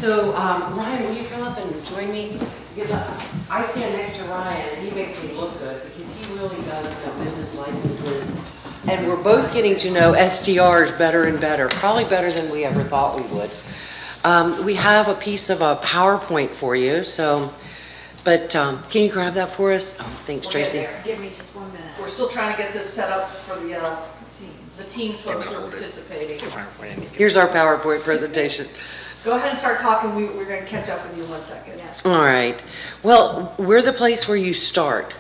So, Ryan, will you come up and join me? Because I stand next to Ryan, and he makes me look good, because he really does know business licenses. And we're both getting to know STRs better and better, probably better than we ever thought we would. We have a piece of a PowerPoint for you, so, but can you grab that for us? Oh, thanks, Tracy. Give me just 1 minute. We're still trying to get this set up for the teams folks who are participating. Here's our PowerPoint presentation. Go ahead and start talking. We're going to catch up with you in 1 second. Yes. All right. Well, we're the place where you start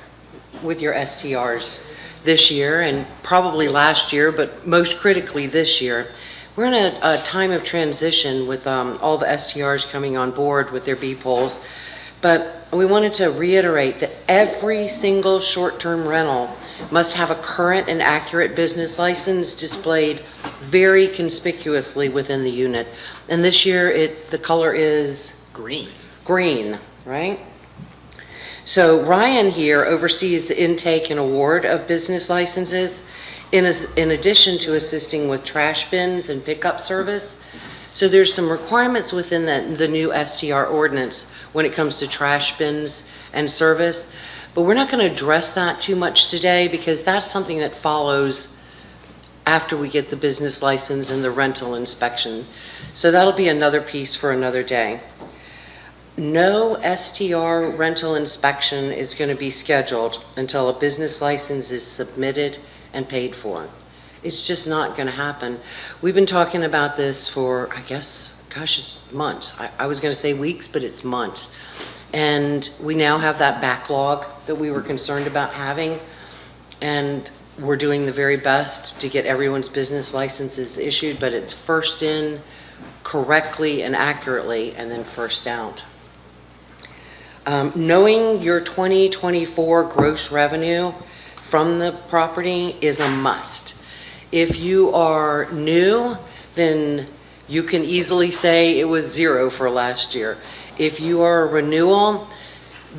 with your STRs this year and probably last year, but most critically this year. We're in a time of transition with all the STRs coming on board with their B polls, but we wanted to reiterate that every single short-term rental must have a current and accurate business license displayed very conspicuously within the unit. And this year, the color is Green. green, right? So Ryan here oversees the intake and award of business licenses in addition to assisting with trash bins and pickup service. So there's some requirements within the new STR ordinance when it comes to trash bins and service, but we're not going to address that too much today because that's something that follows after we get the business license and the rental inspection. So that'll be another piece for another day. No STR rental inspection is going to be scheduled until a business license is submitted and paid for. It's just not going to happen. We've been talking about this for, I guess, gosh, it's months. I was going to say weeks, but it's months. And we now have that backlog that we were concerned about having. And we're doing the very best to get everyone's business licenses issued, but it's first in correctly and accurately, and then first out. Knowing your 2024 gross revenue from the property is a must. If you are new, then you can easily say it was 0 for last year. If you are a renewal,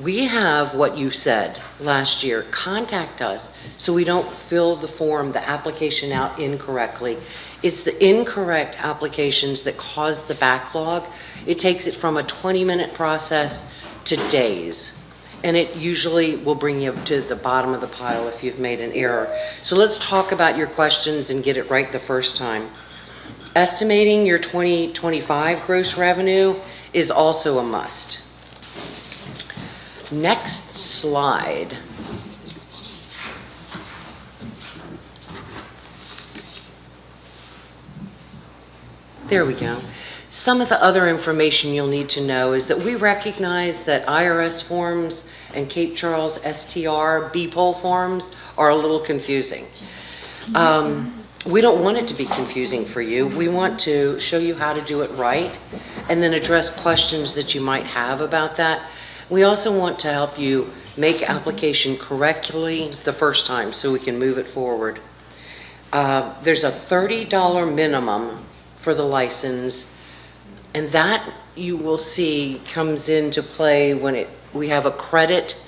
we have what you said last year. Contact us so we don't fill the form, the application out incorrectly. It's the incorrect applications that cause the backlog. It takes it from a 20-minute process to days. And it usually will bring you to the bottom of the pile if you've made an error. So let's talk about your questions and get it right the first time. Estimating your 2025 gross revenue is also a must. Next slide. There we go. Some of the other information you'll need to know is that we recognize that IRS forms and Cape Charles STR B-poll forms are a little confusing. We don't want it to be confusing for you. We want to show you how to do it right and then address questions that you might have about that. We also want to help you make application correctly the first time so we can move it forward. There's a $30 minimum for the license, and that you will see comes into play when we have a credit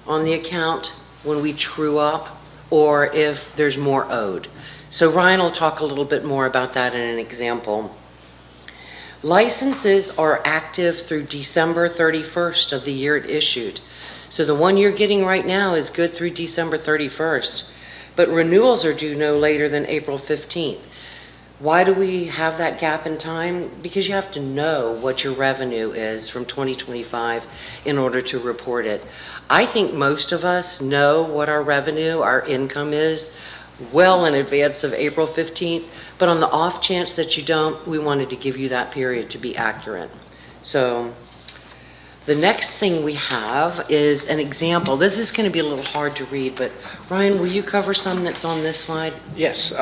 on the account, when we true up, or if there's more owed. So Ryan will talk a little bit more about that in an example. Licenses are active through December 31st of the year it issued. So the one you're getting right now is good through December 31st, but renewals are due no later than April 15th. Why do we have that gap in time? Because you have to know what your revenue is from 2025 in order to report it. I think most of us know what our revenue, our income is well in advance of April 15th, but on the off chance that you don't, we wanted to give you that period to be accurate. So the next thing we have is an example. This is going to be a little hard to read, but Ryan, will you cover some that's on this slide? Yes.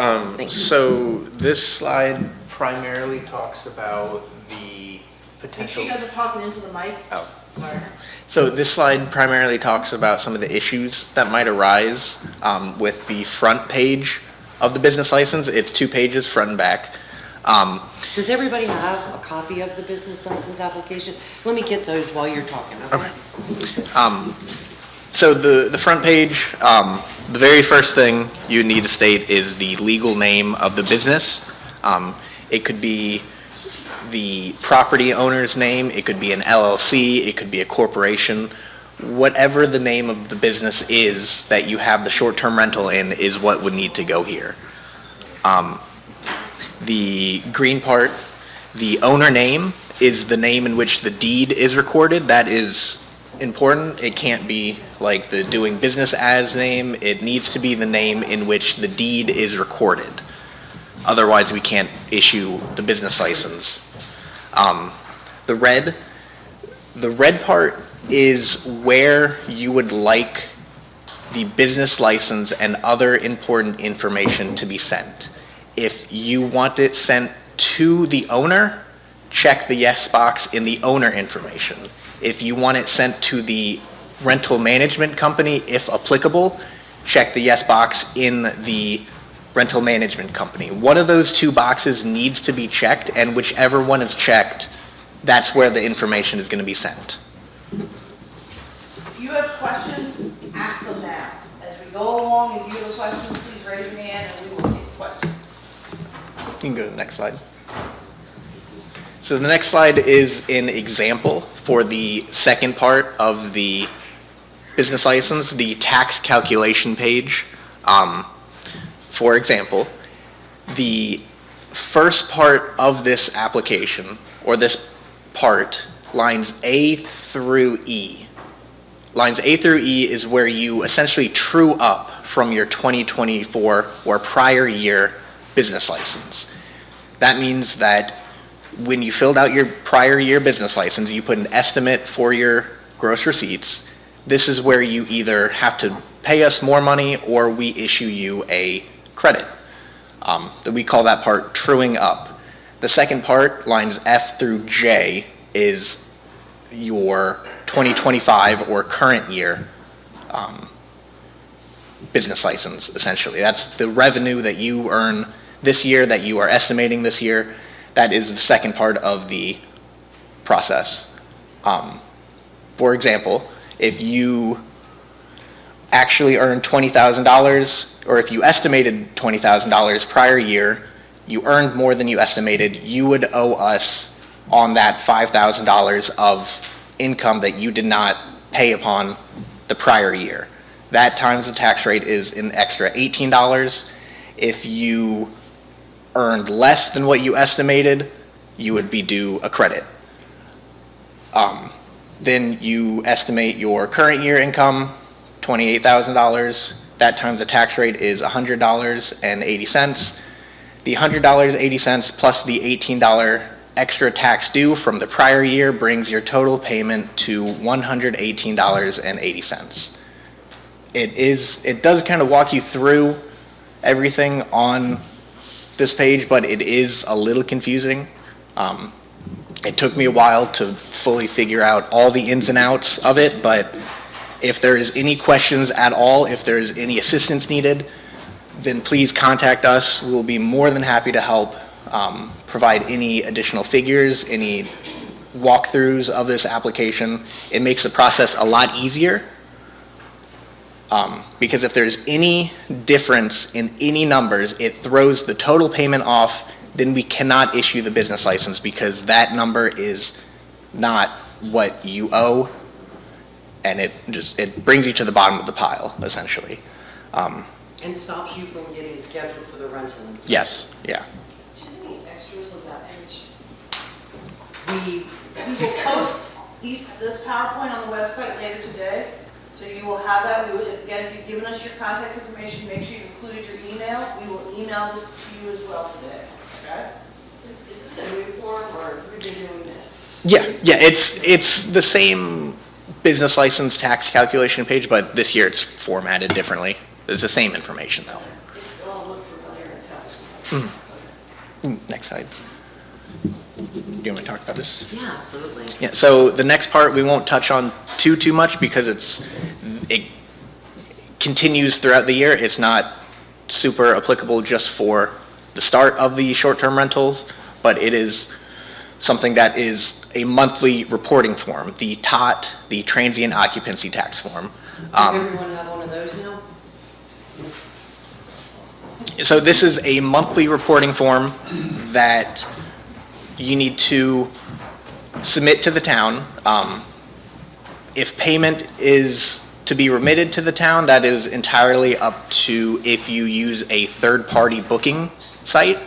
So this slide primarily talks about the Make potential. sure you guys are talking into the mic. Oh. Sorry. So this slide primarily talks about some of the issues that might arise with the front page of the business license. It's 2 pages, front and back. Does everybody have a copy of the business license application? Let me get those while you're talking, okay? So the front page, the very first thing you need to state is the legal name of the business. It could be the property owner's name, it could be an LLC, it could be a corporation. Whatever the name of the business is that you have the short-term rental in is what would need to go here. The green part, the owner name is the name in which the deed is recorded. That is important. It can't be like the doing business as name. It needs to be the name in which the deed is recorded. Otherwise, we can't issue the business license. The red part is where you would like the business license and other important information to be sent. If you want it sent to the owner, check the yes box in the owner information. If you want it sent to the rental management company, if applicable, check the yes box in the rental management company. One of those two boxes needs to be checked, and whichever one is checked, that's where the information is going to be sent. If you have questions, ask them now. As we go along and you have a question, please raise your hand and we will take questions. You can go to the next slide. So the next slide is an example for the second part of the business license, the tax calculation page. For example, the first part of this application, or this part, lines A through E. Lines A through E is where you essentially true up from your 2024 or prior year business license. That means that when you filled out your prior year business license, you put an estimate for your gross receipts. This is where you either have to pay us more money or we issue you a credit. We call that part truing up. The second part, lines F through J, is your 2025 or current year business license, essentially. That's the revenue that you earn this year, that you are estimating this year. That is the second part of the process. For example, if you actually earned $20,000, or if you estimated $20,000 prior year, you earned more than you estimated, you would owe us on that $5,000 of income that you did not pay upon the prior year. That times the tax rate is an extra $18. If you earned less than what you estimated, you would be due a credit. Then you estimate your current year income, $28,000. That times the tax rate is $100.80. The $100.80 plus the $18 extra tax due from the prior year brings your total payment to $118.80. It does kind of walk you through everything on this page, but it is a little confusing. It took me a while to fully figure out all the ins and outs of it, but if there is any questions at all, if there is any assistance needed, then please contact us. We'll be more than happy to help provide any additional figures, any walkthroughs of this application. It makes the process a lot easier because if there's any difference in any numbers, it throws the total payment off. Then we cannot issue the business license because that number is not what you owe, and it brings you to the bottom of the pile, essentially. And stops you from getting scheduled for the rental inspection. Yes, yeah. Do you have any extras of that page? We will post this PowerPoint on the website later today, so you will have that. Again, if you've given us your contact information, make sure you've included your email. We will email this to you as well today, okay? Is this a new form, or have we been doing this? Yeah, it's the same business license tax calculation page, but this year it's formatted differently. It's the same information, though. It all look familiar and sound. Next slide. Do you want me to talk about this? Yeah, absolutely. Yeah, so the next part we won't touch on too much because it continues throughout the year. It's not super applicable just for the start of the short-term rentals, but it is something that is a monthly reporting form, the TOT, the transient occupancy tax form. Does everyone have one of those now? So this is a monthly reporting form that you need to submit to the town. If payment is to be remitted to the town, that is entirely up to if you use a third-party booking site,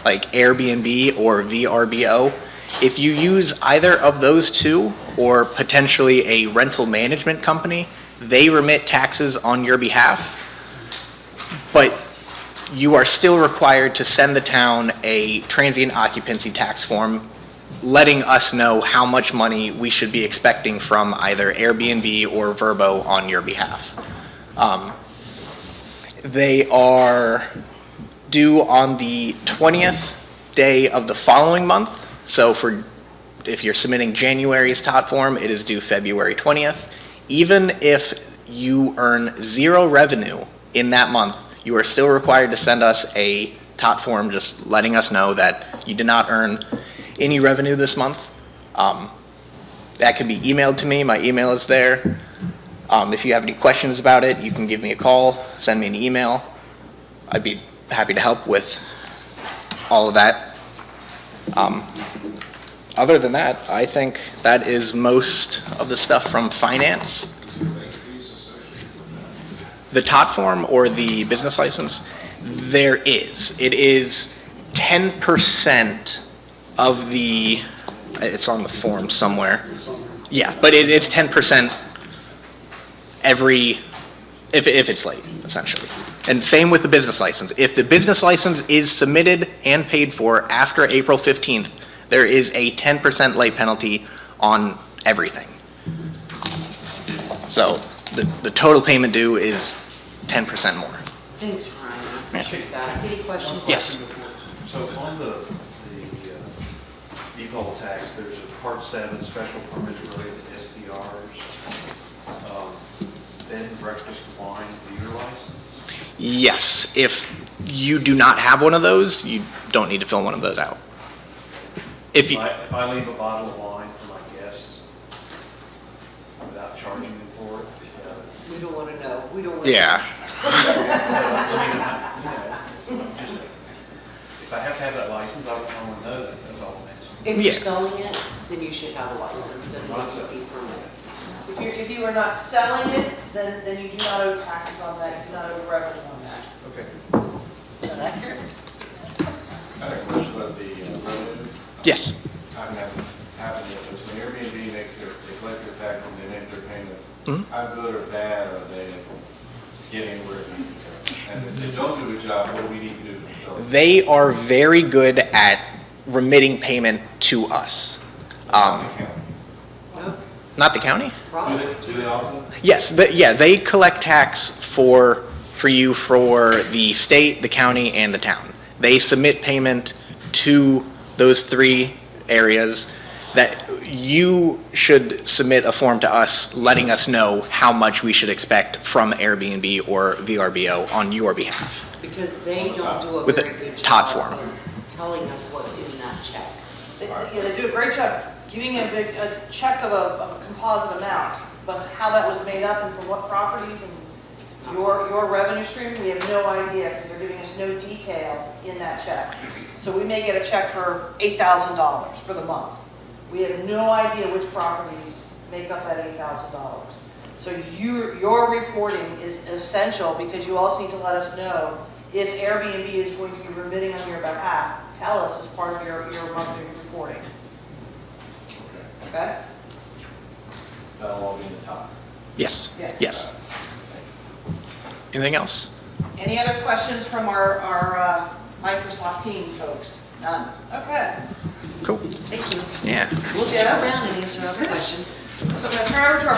like Airbnb or VRBO. If you use either of those two, or potentially a rental management company, they remit taxes on your behalf, but you are still required to send the town a transient occupancy tax form letting us know how much money we should be expecting from either Airbnb or Vrbo on your behalf. They are due on the 20th day of the following month. So if you're submitting January's tot form, it is due February 20th. Even if you earn zero revenue in that month, you are still required to send us a tot form just letting us know that you did not earn any revenue this month. That can be emailed to me. My email is there. If you have any questions about it, you can give me a call, send me an email. I'd be happy to help with all of that. Other than that, I think that is most of the stuff from finance. The tot form or the business license, there is. It is 10% of the, it's on the form somewhere. Yeah, but it's 10% if it's late, essentially. And same with the business license. If the business license is submitted and paid for after April 15th, there is a 10% late penalty on everything. So the total payment due is 10% more. Thanks, Ryan. I appreciate that. Any questions? Yes. So on the depot tax, there's a part 7 special permits related to STRs, bed and breakfast wine beer license. Yes, if you do not have one of those, you don't need to fill one of those out. If If I leave a bottle of wine for my guests without charging them for it, is that? We don't want to know. We don't want to. Yeah. Just, if I have to have that license, I want to know that, that's all I'm asking. If you're Yeah. selling it, then you should have a license and an Not EPC permit. If you are not selling it, then you do not owe taxes on that, you do not owe revenue on that. Okay. Is that accurate? I had a question about the revenue. Yes. I haven't happened yet, but when Airbnb makes they collect their taxes and they make their payments, how good or bad are they getting where it needs to go? And if they don't do a job, what do we need to do to facilitate? They are very good at remitting payment to us. Not the county? Probably. Do they also? Yes, they collect tax for you for the state, the county, and the town. They submit payment to those three areas that you should submit a form to us letting us know how much we should expect from Airbnb or VRBO on your behalf. Because they don't do a With a very good tot job form. of telling us what's in that check. They do a great job giving a check of a composite amount, but how that was made up and from what properties and your revenue stream, we have no idea because they're giving us no detail in that check. So we may get a check for $8,000 for the month. We have no idea which properties make up that $8,000. So your reporting is essential because you also need to let us know if Airbnb is going to be remitting on your behalf. Tell us as part of your monthly reporting. Okay? That'll all be in the top. Yes. Yes. Yes. Anything else? Any other questions from our Microsoft Teams folks? None? Okay. Cool. Thank you. Yeah. We'll stick around and answer other questions. So I'm going to turn over to our